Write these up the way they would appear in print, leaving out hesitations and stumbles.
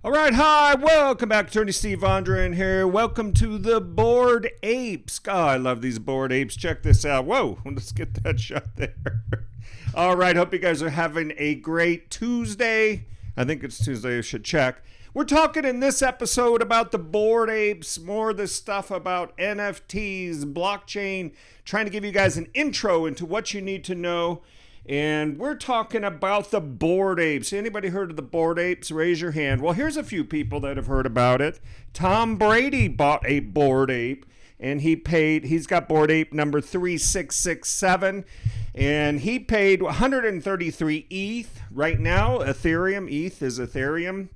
All right, hi, welcome back. Attorney Steve Vondran here. Welcome to the Bored Apes. God, I love these Bored Apes. Check this out. Whoa, let's get that shot there. All right, hope you guys are having a great Tuesday. I think it's Tuesday, I should check. We're talking in this episode about the Bored Apes, more of this stuff about NFTs, blockchain, trying to give you guys an intro into what you need to know. And we're talking about the Bored Apes. Anybody heard of the Bored Apes? Raise your hand. Well, here's a few people that have heard about it. Tom Brady bought a Bored Ape, and he's got Bored Ape number 3667, and he paid 133 ETH. Right now, ETH is Ethereum,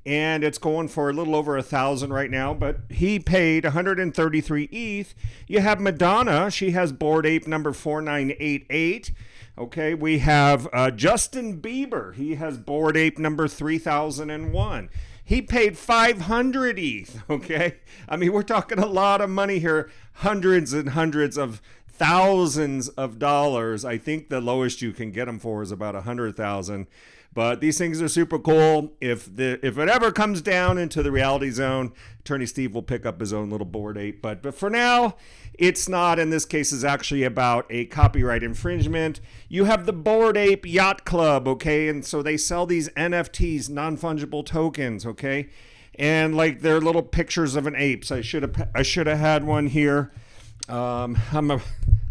and it's going for a little over 1,000 right now, but he paid 133 ETH. You have Madonna. She has Bored Ape number 4988. Okay, we have Justin Bieber. He has Bored Ape number 3001. He paid 500 ETH, okay? I mean, we're talking a lot of money here, hundreds and hundreds of thousands of dollars. I think the lowest you can get them for is about 100,000. But these things are super cool. If it ever comes down into the reality zone, Attorney Steve will pick up his own little Bored Ape. But for now, it's not. In this case, is actually about a copyright infringement. You have the Bored Ape Yacht Club, okay? And so they sell these NFTs, non-fungible tokens, okay? And like they're little pictures of an ape. So I should have had one here. I'm a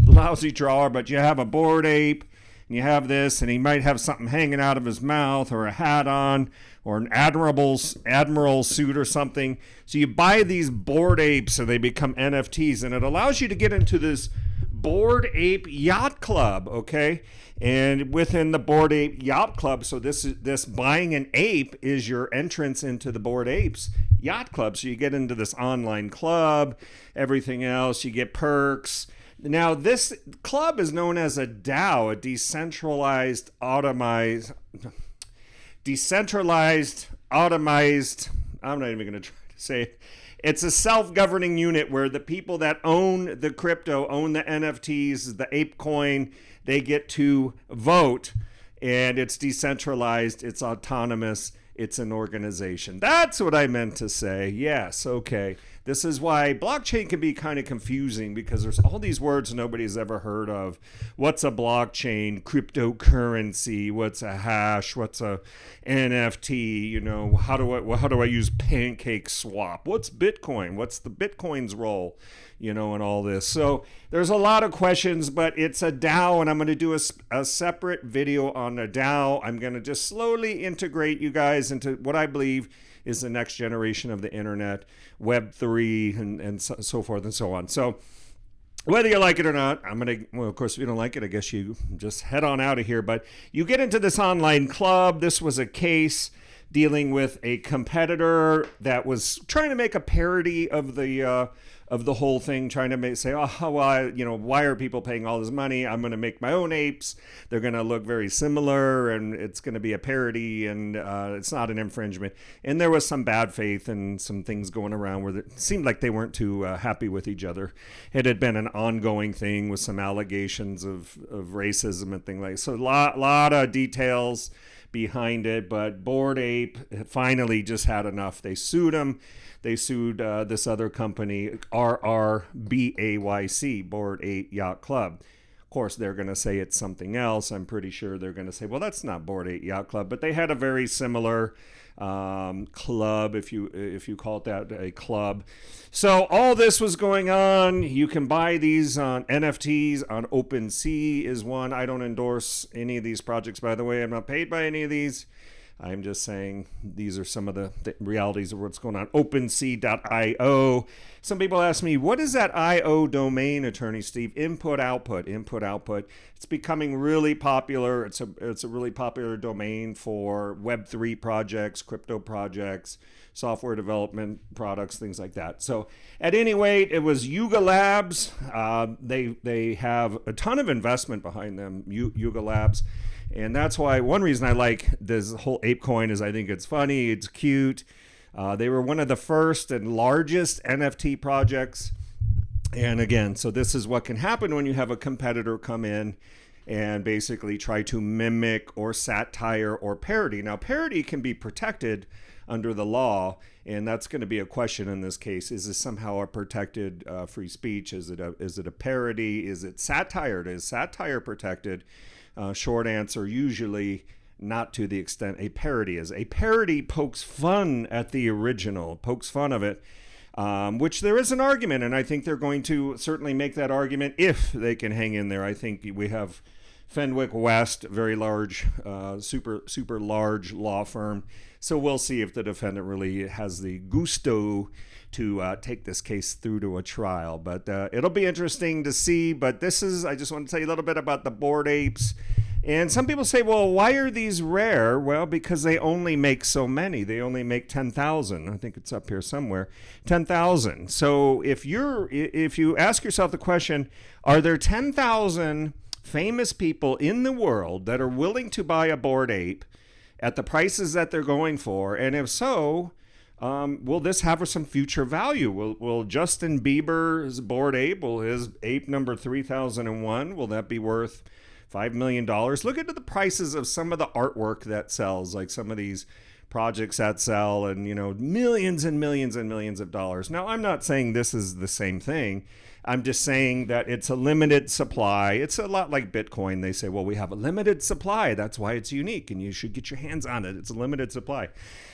lousy drawer, but you have a Bored Ape. You have this, and he might have something hanging out of his mouth or a hat on or an admiral suit or something. So you buy these Bored Apes and they become NFTs, and it allows you to get into this Bored Ape Yacht Club, okay? And within the Bored Ape Yacht Club, so this buying an ape is your entrance into the Bored Apes Yacht Club. So you get into this online club, everything else, you get perks. Now, this club is known as a DAO, a decentralized, automized, I'm not even going to try to say it. It's a self-governing unit where the people that own the crypto, own the NFTs, the ape coin, they get to vote, and it's decentralized, it's autonomous, it's an organization. That's what I meant to say. Yes, okay. This is why blockchain can be kind of confusing, because there's all these words nobody's ever heard of. What's a blockchain? Cryptocurrency? What's a hash? What's a NFT? You know, how do I use Pancake Swap? What's Bitcoin? What's the Bitcoin's role? You know, and all this. So there's a lot of questions, but it's a DAO, and I'm going to do a separate video on a DAO. I'm going to just slowly integrate you guys into what I believe is the next generation of the internet, Web 3, and so forth and so on. So whether you like it or not, well, of course, if you don't like it, I guess you just head on out of here. But you get into this online club. This was a case dealing with a competitor that was trying to make a parody of the whole thing, trying to say, oh, well, why are people paying all this money? I'm going to make my own apes. They're going to look very similar, and it's going to be a parody, and it's not an infringement. And there was some bad faith and some things going around where it seemed like they weren't too happy with each other. It had been an ongoing thing with some allegations of racism and things like that. So a lot of details behind it, but Bored Ape finally just had enough. They sued him. They sued this other company, RRBAYC, Bored Ape Yacht Club. Of course, they're going to say it's something else. I'm pretty sure they're going to say, well, that's not Bored Ape Yacht Club. But they had a very similar club, if you call it that, a club. So all this was going on. You can buy these on NFTs on OpenSea is one. I don't endorse any of these projects, by the way. I'm not paid by any of these. I'm just saying these are some of the realities of what's going on. OpenSea.io. Some people ask me, what is that IO domain, Attorney Steve? Input, output. It's becoming really popular. It's a really popular domain for Web3 projects, crypto projects, software development products, things like that. So at any rate, it was Yuga Labs. They have a ton of investment behind them, Yuga Labs. And that's why one reason I like this whole ape coin is I think it's funny, it's cute. They were one of the first and largest NFT projects. And again, so this is what can happen when you have a competitor come in and basically try to mimic or satire or parody. Now, parody can be protected under the law, and that's going to be a question in this case. Is this somehow a protected free speech? Is it a parody? Is it satire? Is satire protected? Short answer, usually not to the extent a parody is. A parody pokes fun at the original, pokes fun of it, which there is an argument, and I think they're going to certainly make that argument if they can hang in there. I think we have Fenwick West, very large, super large law firm. So we'll see if the defendant really has the gusto to take this case through to a trial. But it'll be interesting to see. But I just want to tell you a little bit about the Bored Apes. And some people say, well, why are these rare? Well, because they only make so many. They only make 10,000. I think it's up here somewhere. 10,000. So if you ask yourself the question, are there 10,000 famous people in the world that are willing to buy a Bored Ape at the prices that they're going for? And if so, will this have some future value? Will Justin Bieber's Bored Ape, will his ape number 3001, will that be worth $5 million? Look at the prices of some of the artwork that sells, like some of these projects that sell, and millions and millions and millions of dollars. Now, I'm not saying this is the same thing. I'm just saying that it's a limited supply. It's a lot like Bitcoin. They say, well, we have a limited supply. That's why it's unique, and you should get your hands on it. It's a limited supply.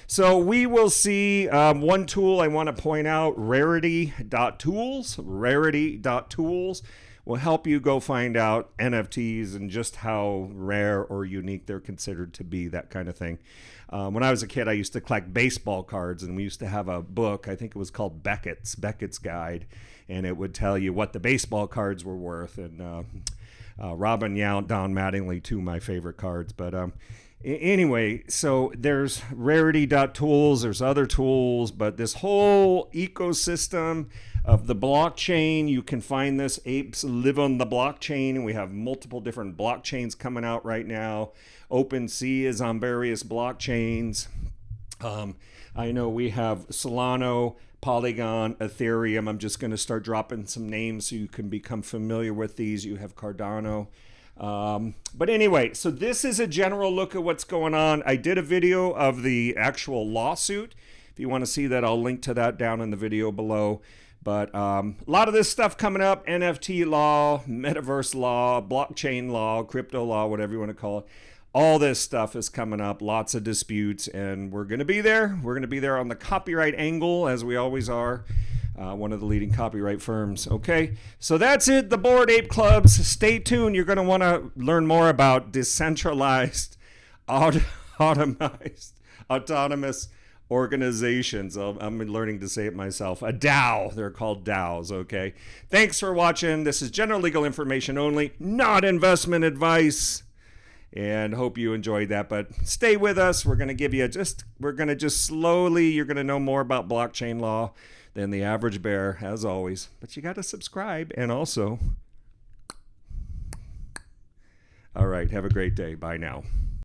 So we will see. One tool I want to point out, Rarity.tools. Rarity.tools will help you go find out NFTs and just how rare or unique they're considered to be, that kind of thing. When I was a kid, I used to collect baseball cards, and we used to have a book. I think it was called Beckett's Guide, and it would tell you what the baseball cards were worth. And Robin Yount, Don Mattingly, two of my favorite cards. But anyway, so there's Rarity.tools, there's other tools, but this whole ecosystem of the blockchain, you can find this. Apes live on the blockchain, and we have multiple different blockchains coming out right now. OpenSea is on various blockchains. I know we have Solana, Polygon, Ethereum. I'm just going to start dropping some names so you can become familiar with these. You have Cardano. But anyway, so this is a general look at what's going on. I did a video of the actual lawsuit. If you want to see that, I'll link to that down in the video below. But a lot of this stuff coming up: NFT law, metaverse law, blockchain law, crypto law, whatever you want to call it. All this stuff is coming up, lots of disputes, and we're going to be there. We're going to be there on the copyright angle, as we always are. One of the leading copyright firms. Okay, so that's it, the Bored Ape Clubs. Stay tuned. You're going to want to learn more about decentralized, autonomous organizations. I'm learning to say it myself. A DAO. They're called DAOs, okay? Thanks for watching. This is general legal information only, not investment advice. And hope you enjoyed that, but stay with us. We're going to give you we're going to just slowly, you're going to know more about blockchain law than the average bear, as always. But you got to subscribe, and also, all right, have a great day. Bye now.